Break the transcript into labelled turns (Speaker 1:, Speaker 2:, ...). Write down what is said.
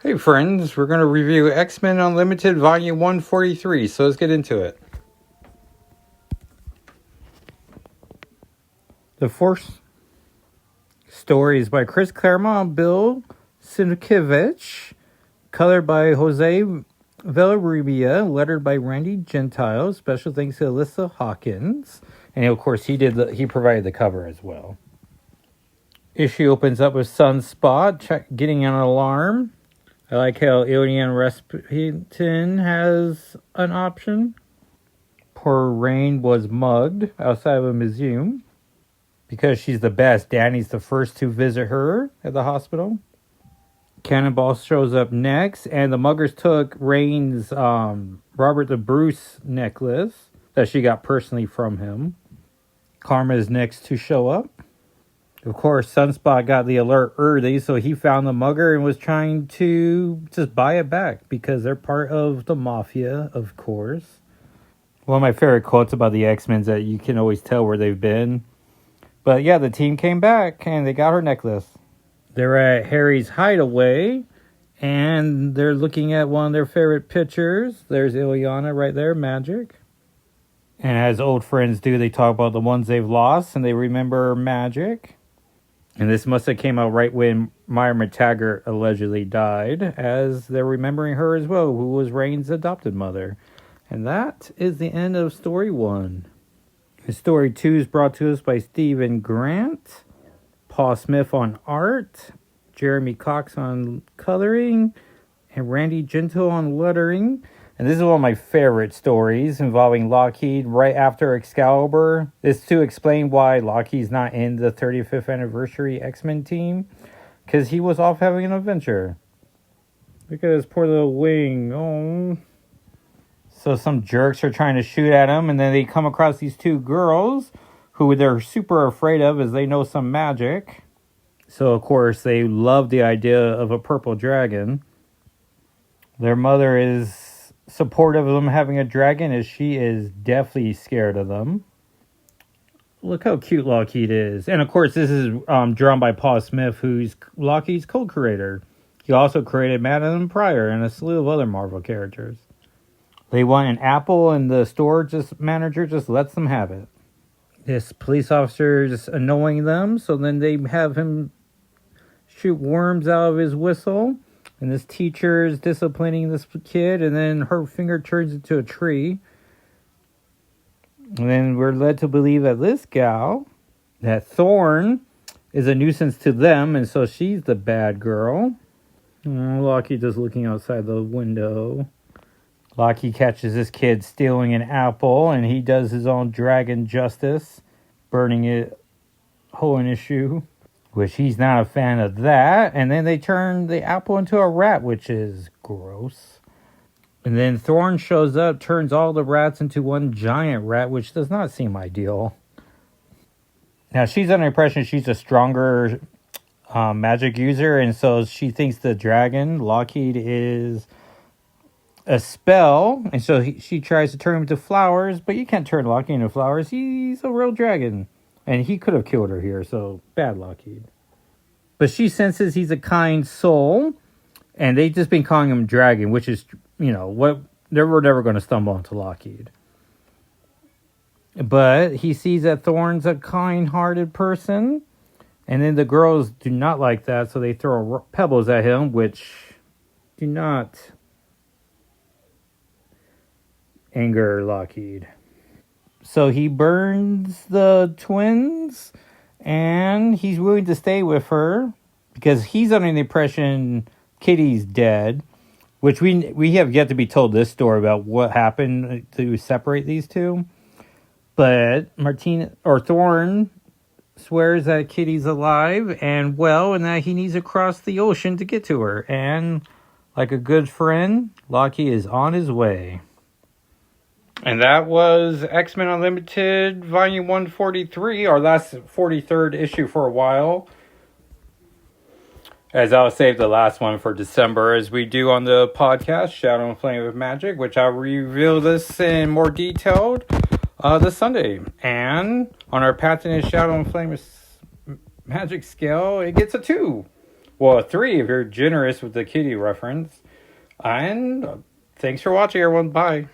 Speaker 1: Hey friends, we're going to review X-Men Unlimited Volume 143, so let's get into it. The first story is by Chris Claremont, Bill Sienkiewicz, colored by Jose Villarrubia, lettered by Randy Gentile. Special thanks to Alyssa Hawkins, and of course he provided the cover as well. Issue opens up with Sunspot getting an alarm. I like how Alien Rasputin has an option. Poor Rain was mugged outside of a museum. Because she's the best, Danny's the first to visit her at the hospital. Cannonball shows up next, and the muggers took Rain's Robert the Bruce necklace that she got personally from him. Karma is next to show up. Of course, Sunspot got the alert early, so he found the mugger and was trying to just buy it back because they're part of the mafia, of course. One of my favorite quotes about the X-Men is that you can always tell where they've been. But yeah, the team came back and they got her necklace. They're at Harry's hideaway and they're looking at one of their favorite pictures. There's Ileana right there, Magic. And as old friends do, they talk about the ones they've lost and they remember Magic. And this must have came out right when Myra McTaggart allegedly died, as they're remembering her as well, who was Rain's adopted mother. And that is the end of story 1. Story 2 is brought to us by Stephen Grant, Paul Smith on art, Jeremy Cox on coloring, and Randy Gentile on lettering. And this is one of my favorite stories involving Lockheed right after Excalibur. It's to explain why Lockheed's not in the 35th anniversary X-Men team. Because he was off having an adventure. Look at his poor little wing. Oh. So some jerks are trying to shoot at him. And then they come across these two girls who they're super afraid of as they know some magic. So of course they love the idea of a purple dragon. Their mother is supportive of them having a dragon, as she is definitely scared of them. Look how cute Lockheed is. And of course this is drawn by Paul Smith, who's Lockheed's co-creator. He also created Madeline Pryor and a slew of other Marvel characters. They want an apple and the store manager just lets them have it. This police officer is annoying them, so then they have him shoot worms out of his whistle. And this teacher is disciplining this kid, and then her finger turns into a tree. And then we're led to believe that this gal, that Thorn, is a nuisance to them, and so she's the bad girl. Lockheed just looking outside the window. Lockheed catches this kid stealing an apple, and he does his own dragon justice, burning it whole in his shoe. Which he's not a fan of that. And then they turn the apple into a rat, which is gross. And then Thorn shows up, turns all the rats into one giant rat, which does not seem ideal. Now, she's under the impression she's a stronger magic user. And so she thinks the dragon, Lockheed, is a spell. And so she tries to turn him into flowers. But you can't turn Lockheed into flowers. He's a real dragon. And he could have killed her here, so bad Lockheed. But she senses he's a kind soul, and they've just been calling him Dragon, which is, what they were never going to stumble onto Lockheed. But he sees that Thorn's a kind-hearted person, and then the girls do not like that, so they throw pebbles at him, which do not anger Lockheed. So he burns the twins, and he's willing to stay with her because he's under the impression Kitty's dead, which we have yet to be told this story about what happened to separate these two. But Thorn swears that Kitty's alive and well, and that he needs to cross the ocean to get to her. And like a good friend, Lockheed is on his way. And that was X-Men Unlimited Volume 143, our last 43rd issue for a while. As I'll save the last one for December, as we do on the podcast, Shadow and Flame of Magic, which I'll reveal this in more detail this Sunday. And on our patented Shadow and Flame of Magic scale, it gets a 2. Well, a 3 if you're generous with the kitty reference. And thanks for watching, everyone. Bye.